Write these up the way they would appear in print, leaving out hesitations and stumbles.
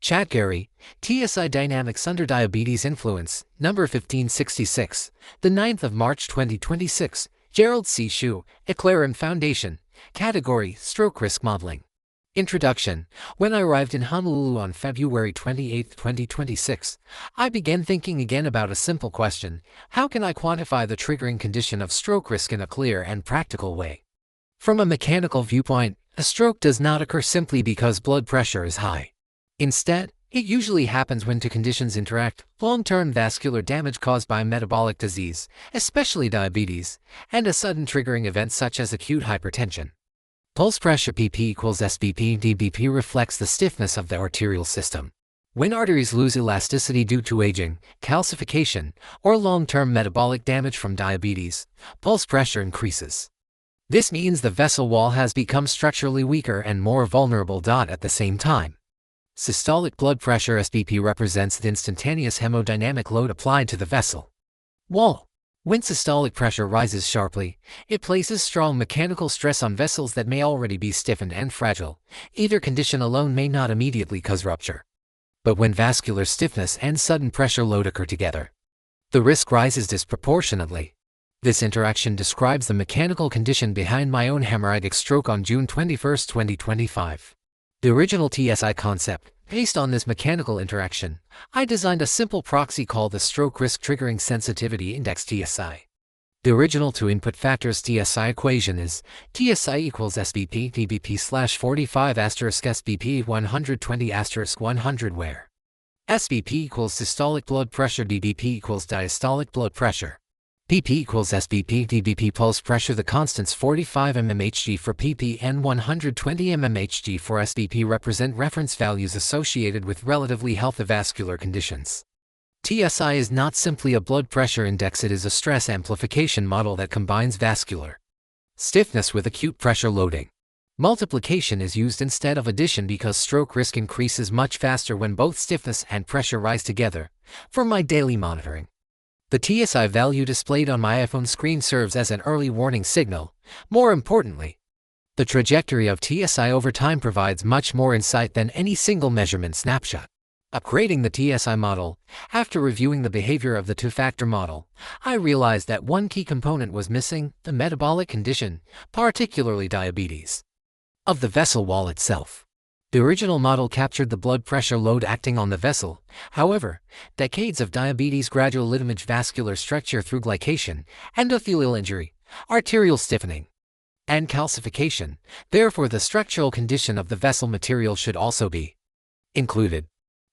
ChatGerry TSI Dynamics Under Diabetes Influence, number 1566, the 9th of March 2026, Gerald C. EclaireMD Foundation, category Stroke Risk Modeling. Introduction. When I arrived in Honolulu on February 28, 2026, I began thinking again about a simple question: how can I quantify the triggering condition of stroke risk in a clear and practical way? From a mechanical viewpoint, a stroke does not occur simply because blood pressure is high. Instead, it usually happens when two conditions interact: long-term vascular damage caused by metabolic disease, especially diabetes, and a sudden triggering event such as acute hypertension. Pulse pressure PP equals SBP. dBP reflects the stiffness of the arterial system. When arteries lose elasticity due to aging, calcification, or long-term metabolic damage from diabetes, pulse pressure increases. This means the vessel wall has become structurally weaker and more vulnerable. At the same time, systolic blood pressure SBP represents the instantaneous hemodynamic load applied to the vessel wall. When systolic pressure rises sharply, it places strong mechanical stress on vessels that may already be stiffened and fragile. Either condition alone may not immediately cause rupture, but when vascular stiffness and sudden pressure load occur together, the risk rises disproportionately. This interaction describes the mechanical condition behind my own hemorrhagic stroke on June 21, 2025. The original TSI concept, based on this mechanical interaction, I designed a simple proxy called the Stroke Risk Triggering Sensitivity Index TSI. The original two input factors TSI equation is TSI equals SBP dBP / 45 * SBP 120 * 100, where SBP equals systolic blood pressure, dBP equals diastolic blood pressure. PP equals SBP dBP pulse pressure. The constants 45 mmHg for PP and 120 mmHg for SBP represent reference values associated with relatively healthy vascular conditions. TSI is not simply a blood pressure index, it is a stress amplification model that combines vascular stiffness with acute pressure loading. Multiplication is used instead of addition because stroke risk increases much faster when both stiffness and pressure rise together. For my daily monitoring, the TSI value displayed on my iPhone screen serves as an early warning signal. More importantly, the trajectory of TSI over time provides much more insight than any single measurement snapshot. Upgrading the TSI model, after reviewing the behavior of the two-factor model, I realized that one key component was missing: the metabolic condition, particularly diabetes, of the vessel wall itself. The original model captured the blood pressure load acting on the vessel. However, decades of diabetes gradually damage vascular structure through glycation, endothelial injury, arterial stiffening, and calcification. Therefore, the structural condition of the vessel material should also be included.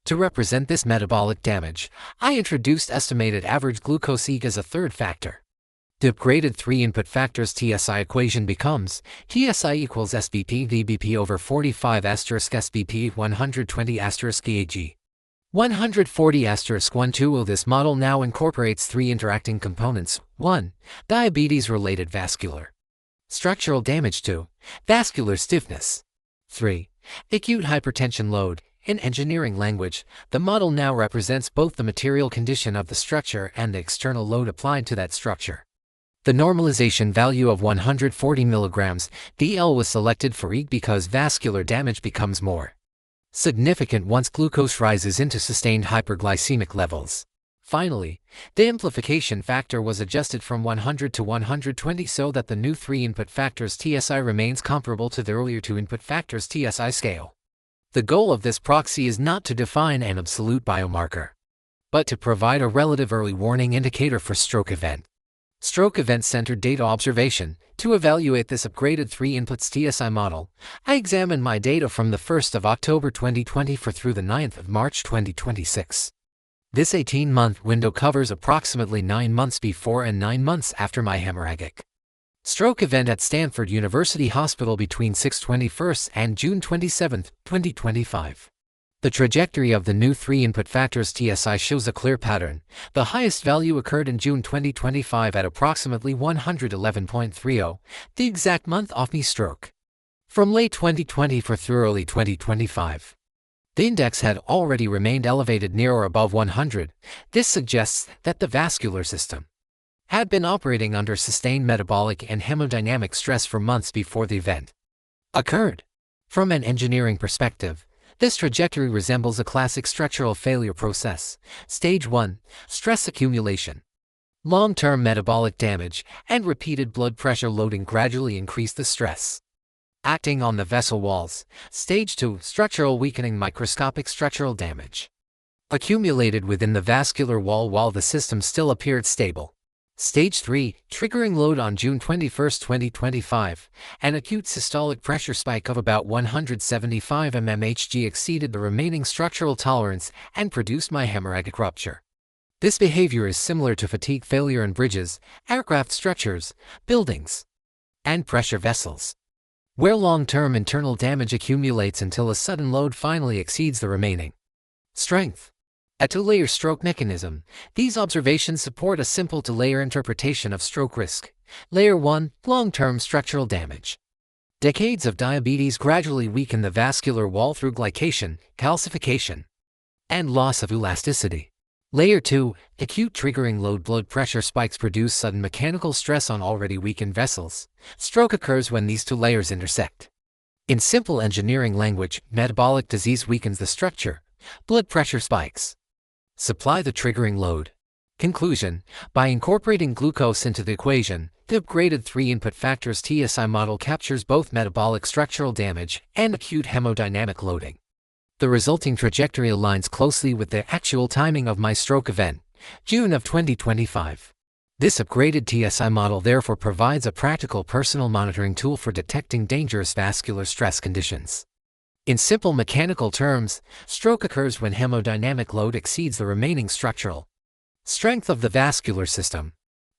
To represent this metabolic damage, I introduced estimated average glucose EG as a third factor. The upgraded three-input factors TSI equation becomes TSI equals SBP dBP over 45 * SBP 120 * EG 140 * 12. This model now incorporates three interacting components: 1. Diabetes-related vascular structural damage; 2. Vascular stiffness; 3. Acute hypertension load. In engineering language, the model now represents both the material condition of the structure and the external load applied to that structure. The normalization value of 140 mg DL was selected for EG because vascular damage becomes more significant once glucose rises into sustained hyperglycemic levels. Finally, the amplification factor was adjusted from 100 to 120 so that the new three-input factors TSI remains comparable to the earlier two-input factors TSI scale. The goal of this proxy is not to define an absolute biomarker, but to provide a relative early warning indicator for stroke event-centered data observation. To evaluate this upgraded three-inputs TSI model, I examined my data from the 1st of October 2024 through the 9th of March 2026. This 18-month window covers approximately 9 months before and 9 months after my hemorrhagic stroke event at Stanford University Hospital between 6/21 and June 27, 2025. The trajectory of the new three-input factors TSI shows a clear pattern. The highest value occurred in June 2025 at approximately 111.30, the exact month of my stroke. From late 2024 through early 2025, the index had already remained elevated near or above 100. This suggests that the vascular system had been operating under sustained metabolic and hemodynamic stress for months before the event occurred. From an engineering perspective, This trajectory resembles a classic structural failure process. Stage 1. Stress accumulation. Long-term metabolic damage and repeated blood pressure loading gradually increase the stress. Acting on the vessel walls. Stage 2. Structural weakening. Microscopic structural damage accumulated within the vascular wall while the system still appeared stable. Stage 3. Triggering load. On June 21, 2025, an acute systolic pressure spike of about 175 mmHg exceeded the remaining structural tolerance and produced my hemorrhagic rupture. This behavior is similar to fatigue failure in bridges, aircraft structures, buildings, and pressure vessels, where long-term internal damage accumulates until a sudden load finally exceeds the remaining strength. A two-layer stroke mechanism. These observations support a simple two-layer interpretation of stroke risk. Layer 1. Long-term structural damage. Decades of diabetes gradually weaken the vascular wall through glycation, calcification, and loss of elasticity. Layer 2. Acute triggering load. Blood pressure spikes produce sudden mechanical stress on already weakened vessels. Stroke occurs when these two layers intersect. In simple engineering language, metabolic disease weakens the structure. Blood pressure spikes supply the triggering load. Conclusion: by incorporating glucose into the equation, the upgraded 3-input factors TSI model captures both metabolic structural damage and acute hemodynamic loading. The resulting trajectory aligns closely with the actual timing of my stroke event, June of 2025. This upgraded TSI model therefore provides a practical personal monitoring tool for detecting dangerous vascular stress conditions. In simple mechanical terms, stroke occurs when hemodynamic load exceeds the remaining structural strength of the vascular system.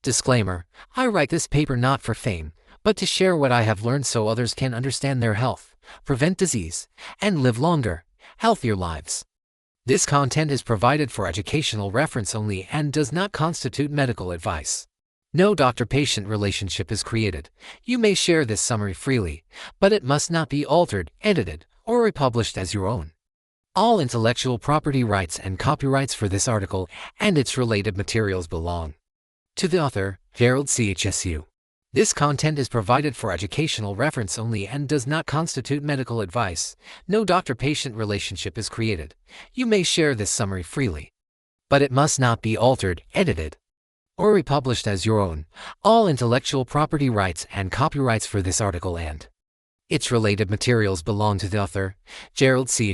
Disclaimer: I write this paper not for fame, but to share what I have learned so others can understand their health, prevent disease, and live longer, healthier lives. This content is provided for educational reference only and does not constitute medical advice. No doctor-patient relationship is created. You may share this summary freely, but it must not be altered, edited, or republished as your own. All intellectual property rights and copyrights for this article and its related materials belong to the author, Gerald C. This content is provided for educational reference only and does not constitute medical advice. No doctor-patient relationship is created. You may share this summary freely, but it must not be altered, edited, or republished as your own. All intellectual property rights and copyrights for this article and its related materials belong to the author, Gerald C.